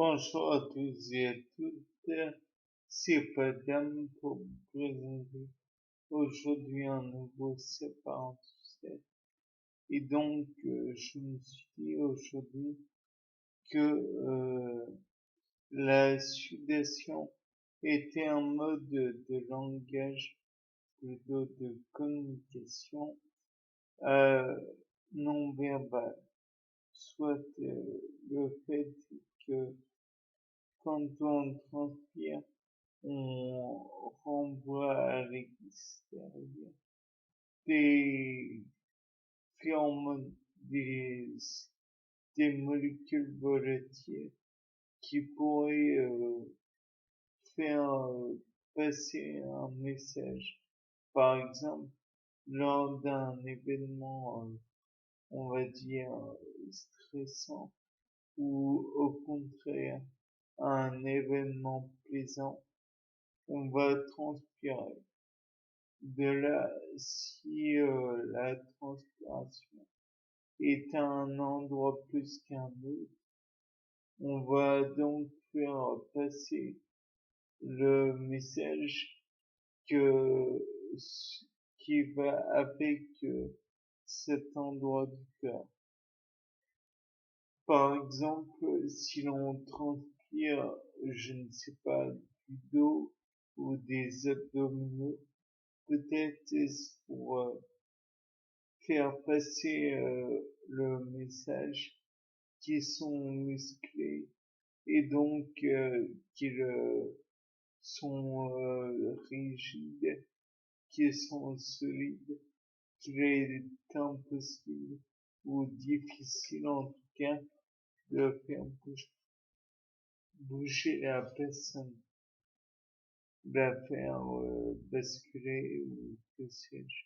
Bonjour à tous et à toutes, c'est Padam pour vous présenter aujourd'hui un nouveau séparant succès. Et donc, je me suis dit aujourd'hui que la sudation était un mode de langage, plutôt de communication euh, non verbale, soit le fait que quand on transpire, on renvoie à l'extérieur des phéromones, des molécules volatiles qui pourraient faire passer un message. Par exemple, lors d'un événement, on va dire, stressant, ou au contraire, un événement plaisant, on va transpirer. De là, si la transpiration est à un endroit plus qu'un autre, on va donc faire passer le message que qui va avec cet endroit du corps. Par exemple, si l'on transpire, je ne sais pas, du dos ou des abdominaux, peut-être est-ce pour faire passer le message qui sont musclés et donc qu'ils sont rigides, qui sont solides, qu'il est impossible ou difficile en tout cas de faire bouger la personne, de la faire basculer ou que sais-je.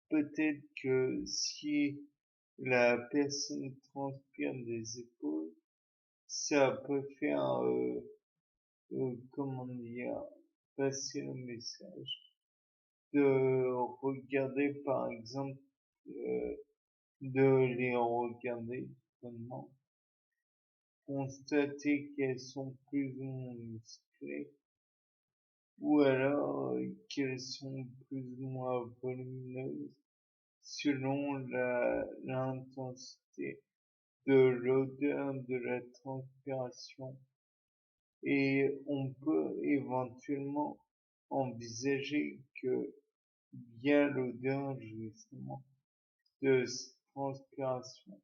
Peut-être que si la personne transpire des épaules, ça peut faire, comment dire, passer le message. De regarder, par exemple, de les regarder seulement, constater qu'elles sont plus ou moins musclées, ou alors qu'elles sont plus ou moins volumineuses selon l'intensité de l'odeur de la transpiration. Et on peut éventuellement envisager que via l'odeur justement de cette transpiration,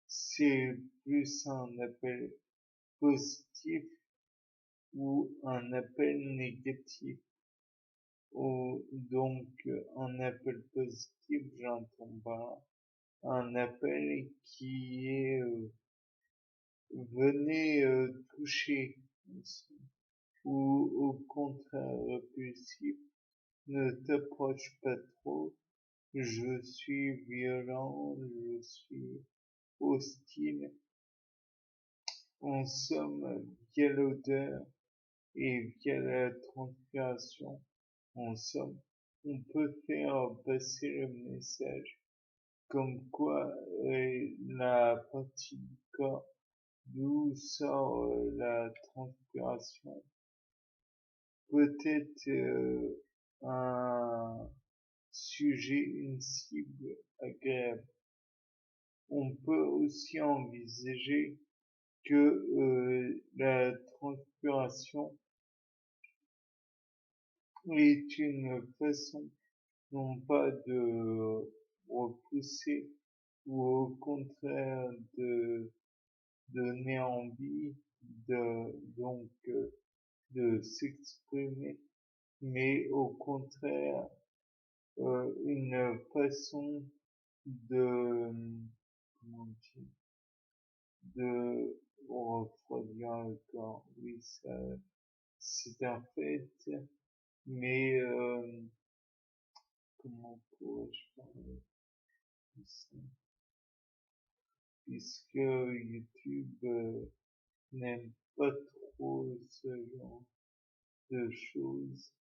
c'est plus un appel positif ou un appel négatif. Ou donc un appel positif, j'entends pas, un appel qui est venez toucher, ou au contraire répulsif, ne t'approche pas trop, je suis violent, je suis hostile. En somme, via l'odeur et via la transpiration, en somme, on peut faire passer le message comme quoi la partie du corps d'où sort la transpiration peut être un sujet, une cible agréable. On peut aussi envisager que la transpiration est une façon non pas de repousser ou au contraire de donner envie donc de s'exprimer, mais au contraire une façon de comment dire, de refroidir le corps. Oui, ça c'est un fait, mais comment pourrais-je parler de ça? Puisque YouTube n'aime pas trop ce genre de choses,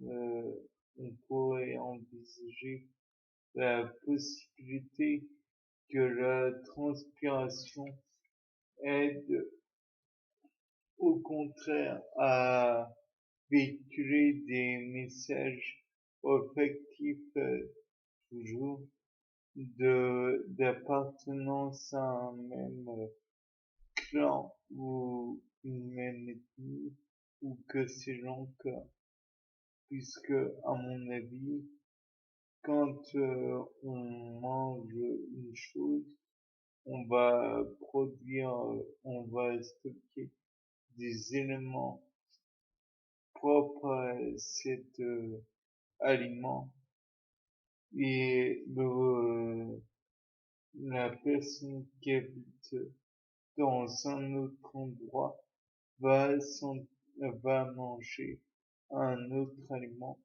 on pourrait envisager la possibilité que la transpiration aide au contraire à véhiculer des messages affectifs toujours d'appartenance à un même clan ou une même ethnie ou que sais-je encore, puisque à mon avis, quand on mange une chose, on va produire, on va stocker des éléments propres à cet aliment et la personne qui habite dans un autre endroit va manger un autre aliment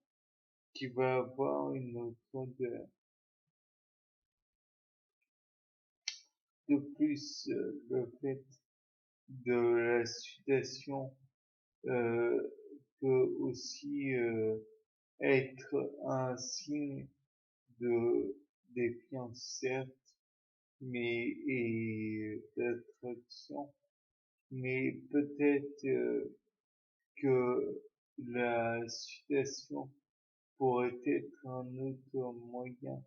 qui va avoir une autre odeur. De plus, le fait de la sudation euh, peut aussi être un signe de défiance, certes, mais et d'attraction, mais peut-être que la sudation pourrait être un autre moyen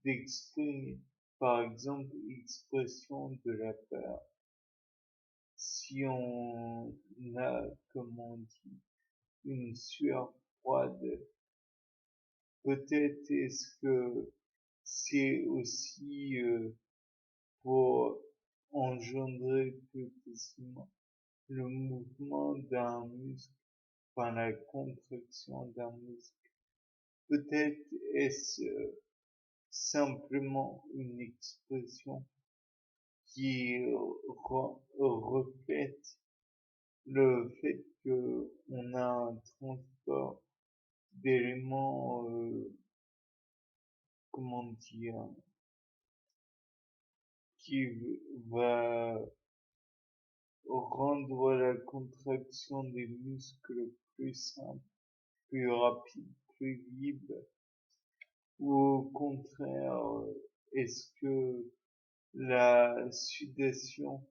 d'exprimer, par exemple, l'expression de la peur. Si on a, comme on dit, une sueur froide, peut-être est-ce que c'est aussi pour engendrer plus facilement le mouvement d'un muscle, enfin la contraction d'un muscle. Peut-être est-ce simplement une expression qui reflète le fait que on a un transport d'éléments, comment dire, qui va rendre la contraction des muscles plus simple, plus rapide, plus libre, ou au contraire, est-ce que la sudation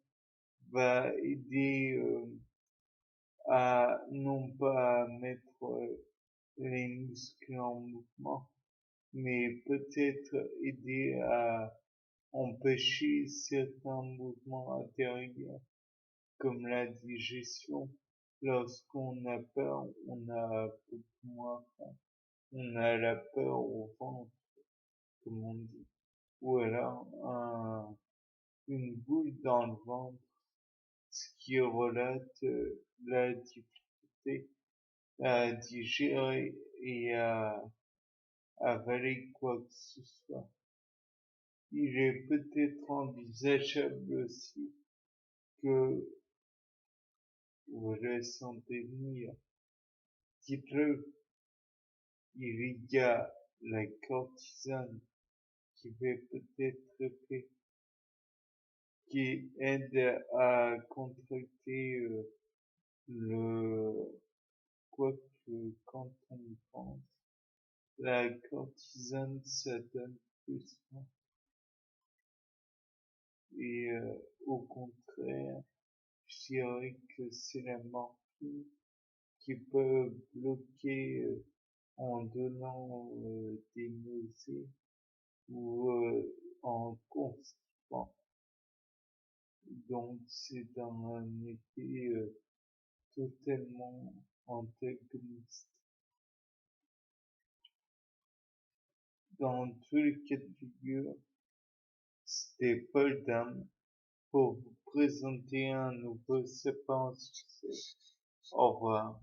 va aider à non pas à mettre les muscles en mouvement, mais peut-être aider à empêcher certains mouvements intérieurs, comme la digestion. Lorsqu'on a peur, on a beaucoup moins faim. On a la peur au ventre, comme on dit. Ou alors une boule dans le ventre, ce qui relate la difficulté à digérer et à avaler quoi que ce soit. Il est peut-être envisageable aussi que vous ressentez venir. Dites-le, il y a la cortisone qui fait peut-être effet, qui aide à contracter le, quoique quand on y pense, la cortisone ça donne plus faim. Et au contraire, je dirais que c'est la morphine qui peut bloquer en donnant des nausées ou en constipant. Donc c'est un effet totalement antagoniste. Dans tous les cas de figure, c'était Paul Dam pour vous présenter un nouveau sapin succès. Au revoir.